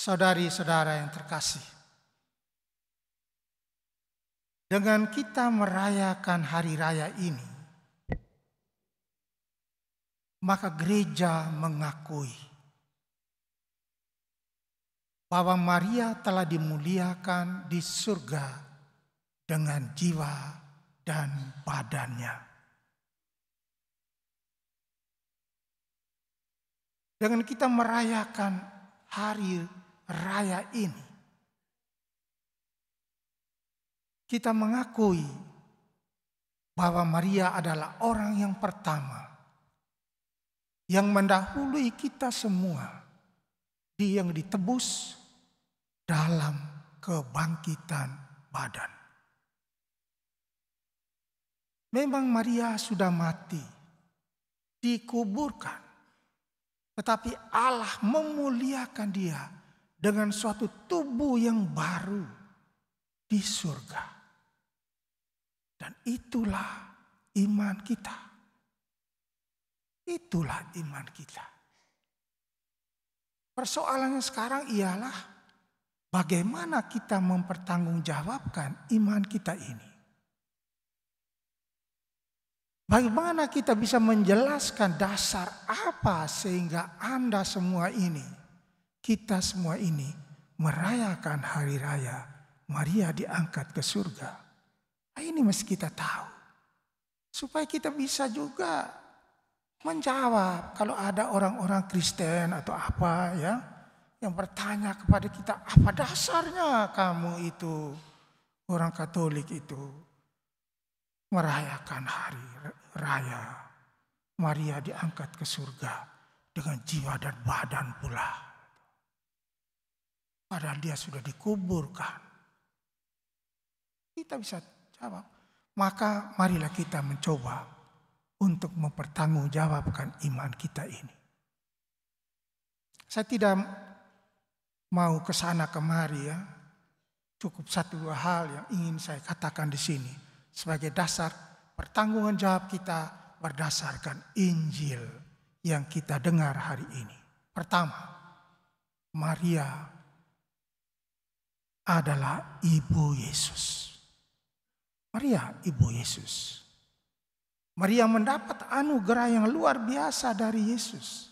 Saudari-saudara yang terkasih, dengan kita merayakan hari raya ini, maka gereja mengakui bahwa Maria telah dimuliakan di surga dengan jiwa dan badannya. Dengan kita merayakan hari raya ini, kita mengakui bahwa Maria adalah orang yang pertama yang mendahului kita semua, yang ditebus dalam kebangkitan badan. Memang Maria sudah mati, dikuburkan, tetapi Allah memuliakan dia dengan suatu tubuh yang baru di surga. Dan itulah iman kita. Itulah iman kita. Persoalannya sekarang ialah bagaimana kita mempertanggungjawabkan iman kita ini. Bagaimana kita bisa menjelaskan dasar apa sehingga Anda semua ini, kita semua ini merayakan hari raya Maria diangkat ke surga. Nah, ini mesti kita tahu. Supaya kita bisa juga menjawab kalau ada orang-orang Kristen atau apa ya yang bertanya kepada kita, apa dasarnya kamu itu orang Katolik itu merayakan hari raya Maria diangkat ke surga dengan jiwa dan badan pula. Padahal dia sudah dikuburkan. Kita bisa jawab. Maka marilah kita mencoba untuk mempertanggungjawabkan iman kita ini. Saya tidak mau ke sana kemari ya. Cukup satu dua hal yang ingin saya katakan di sini sebagai dasar pertanggungan jawab kita berdasarkan Injil yang kita dengar hari ini. Pertama, Maria adalah ibu Yesus. Maria ibu Yesus. Maria mendapat anugerah yang luar biasa dari Yesus.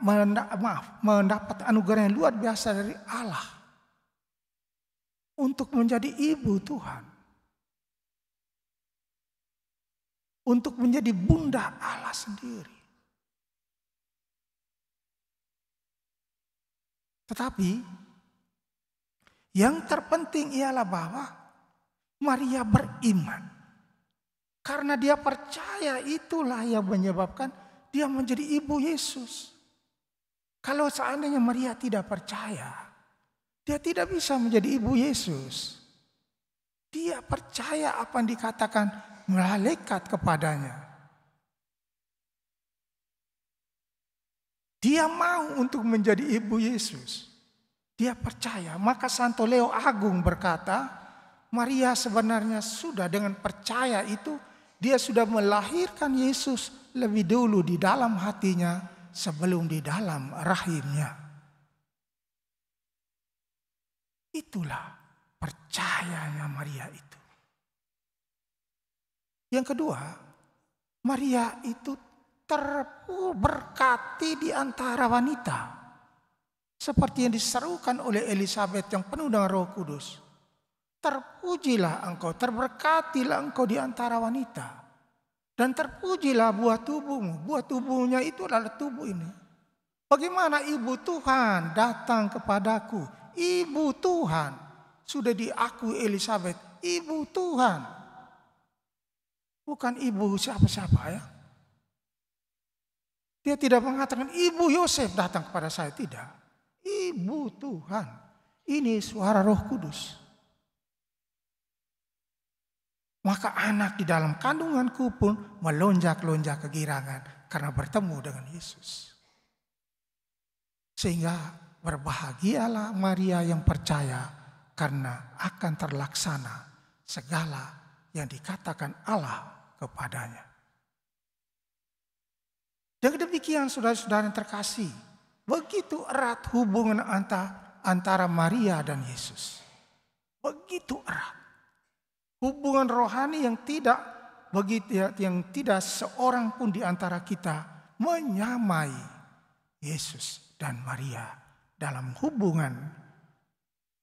Mendapat anugerah yang luar biasa dari Allah untuk menjadi ibu Tuhan. Untuk menjadi bunda Allah sendiri. Tetapi yang terpenting ialah bahwa Maria beriman. Karena dia percaya itulah yang menyebabkan dia menjadi ibu Yesus. Kalau seandainya Maria tidak percaya, dia tidak bisa menjadi ibu Yesus. Dia percaya apa yang dikatakan malaikat kepadanya. Dia mau untuk menjadi ibu Yesus. Dia percaya. Maka Santo Leo Agung berkata, Maria sebenarnya sudah dengan percaya itu, dia sudah melahirkan Yesus lebih dulu di dalam hatinya sebelum di dalam rahimnya. Itulah percayanya Maria itu. Yang kedua, Maria itu terberkati di antara wanita. Seperti yang diserukan oleh Elizabeth yang penuh dengan Roh Kudus. Terpujilah engkau, terberkatilah engkau di antara wanita. Dan terpujilah buah tubuhmu. Buah tubuhnya itu adalah tubuh ini. Bagaimana ibu Tuhan datang kepadaku? Ibu Tuhan. Sudah diakui Elizabeth, ibu Tuhan. Bukan ibu siapa-siapa ya. Dia tidak mengatakan ibu Yosef datang kepada saya. Tidak. Ibu Tuhan. Ini suara Roh Kudus. Maka anak di dalam kandunganku pun melonjak-lonjak kegirangan karena bertemu dengan Yesus. Sehingga berbahagialah Maria yang percaya karena akan terlaksana segala yang dikatakan Allah kepadanya. Dengan demikian saudara-saudara yang terkasih, Begitu erat hubungan antara Maria dan Yesus. Begitu erat. Hubungan rohani yang tidak seorang pun di antara kita menyamai Yesus dan Maria dalam hubungan.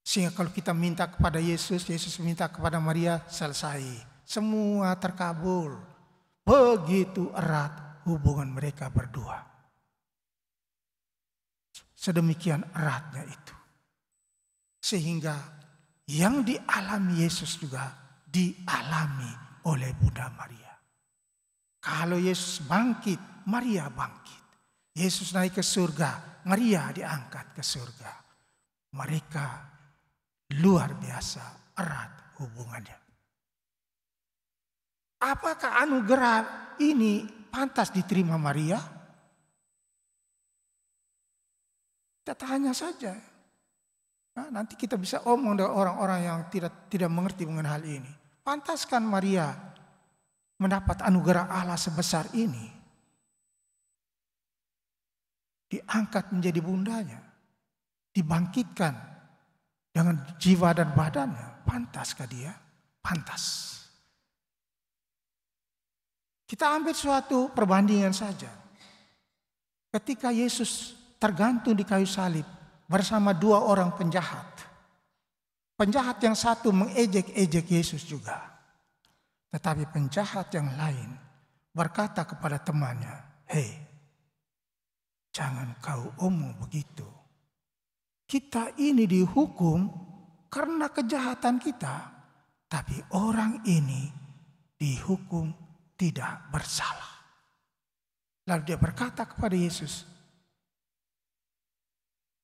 Sehingga kalau kita minta kepada Yesus, Yesus minta kepada Maria, selesai. Semua terkabul. Begitu erat hubungan mereka berdua. Sedemikian eratnya itu. Sehingga yang dialami Yesus juga dialami oleh Bunda Maria. Kalau Yesus bangkit, Maria bangkit. Yesus naik ke surga, Maria diangkat ke surga. Mereka luar biasa erat hubungannya. Apakah anugerah ini pantas diterima Maria? Kita tanya saja. Nah, nanti kita bisa omong dengan orang-orang yang tidak mengerti mengenai hal ini. Pantaskah Maria mendapat anugerah Allah sebesar ini? Diangkat menjadi bundanya. Dibangkitkan dengan jiwa dan badannya. Pantaskah dia? Pantas. Kita ambil suatu perbandingan saja. Ketika Yesus tergantung di kayu salib bersama dua orang penjahat. Penjahat yang satu mengejek-ejek Yesus juga. Tetapi penjahat yang lain berkata kepada temannya, "Hei, jangan kau omong begitu. Kita ini dihukum karena kejahatan kita. Tapi orang ini dihukum tidak bersalah." Lalu dia berkata kepada Yesus,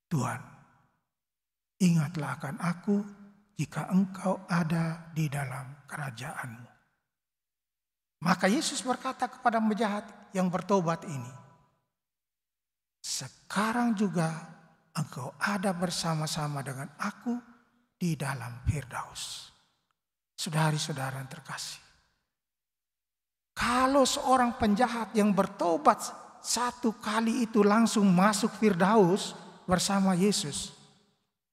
"Tuhan, ingatlah akan aku jika engkau ada di dalam kerajaan-Mu." Maka Yesus berkata kepada penjahat yang bertobat ini, "Sekarang juga engkau ada bersama-sama dengan aku di dalam Firdaus." Saudari-saudara yang terkasih, kalau seorang penjahat yang bertobat satu kali itu langsung masuk Firdaus bersama Yesus,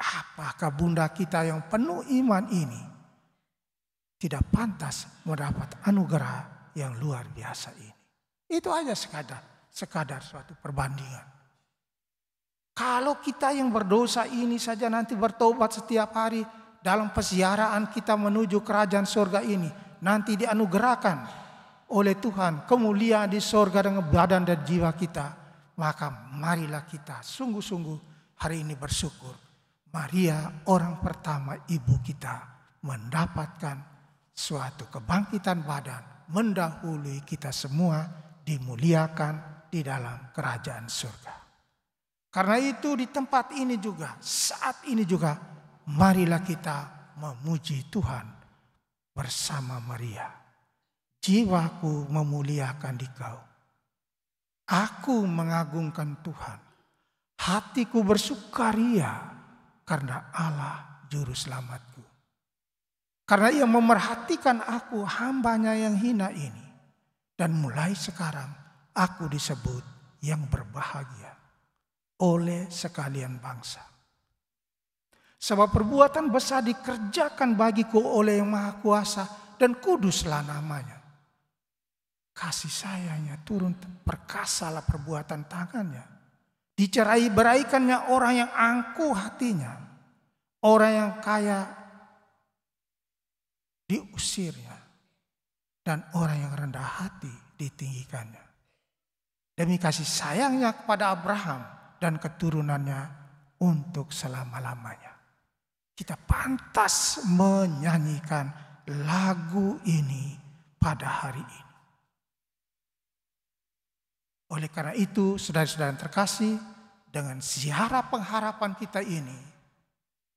apakah Bunda kita yang penuh iman ini tidak pantas mendapat anugerah yang luar biasa ini? Itu aja sekadar suatu perbandingan. Kalau kita yang berdosa ini saja nanti bertobat setiap hari dalam pesiaraan kita menuju kerajaan surga ini, nanti dianugerahkan oleh Tuhan kemuliaan di surga dengan badan dan jiwa kita, maka marilah kita sungguh-sungguh hari ini bersyukur. Maria orang pertama ibu kita mendapatkan suatu kebangkitan badan, mendahului kita semua dimuliakan di dalam kerajaan surga. Karena itu di tempat ini juga, saat ini juga, marilah kita memuji Tuhan bersama Maria. Jiwaku memuliakan Dikau. Aku mengagungkan Tuhan. Hatiku bersukaria karena Allah juru selamatku. Karena Ia memerhatikan aku, hambanya yang hina ini. Dan mulai sekarang aku disebut yang berbahagia oleh sekalian bangsa. Sebab perbuatan besar dikerjakan bagiku oleh Yang Maha Kuasa dan kuduslah namanya. Kasih sayangnya turun, perkasalah perbuatan tangannya. Dicerai beraikannya orang yang angkuh hatinya. Orang yang kaya diusirnya. Dan orang yang rendah hati ditinggikannya. Demi kasih sayangnya kepada Abraham dan keturunannya untuk selama-lamanya. Kita pantas menyanyikan lagu ini pada hari ini. Oleh karena itu, saudara-saudara yang terkasih, dengan ziarah pengharapan kita ini,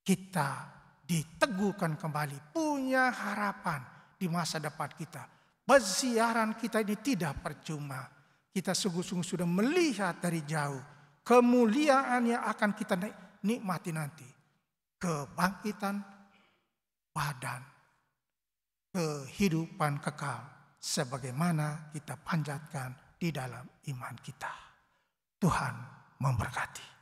kita diteguhkan kembali, punya harapan di masa depan kita. Perziaran kita ini tidak percuma. Kita sungguh-sungguh sudah melihat dari jauh kemuliaan yang akan kita nikmati nanti. Kebangkitan badan, kehidupan kekal, sebagaimana kita panjatkan di dalam iman kita. Tuhan memberkati.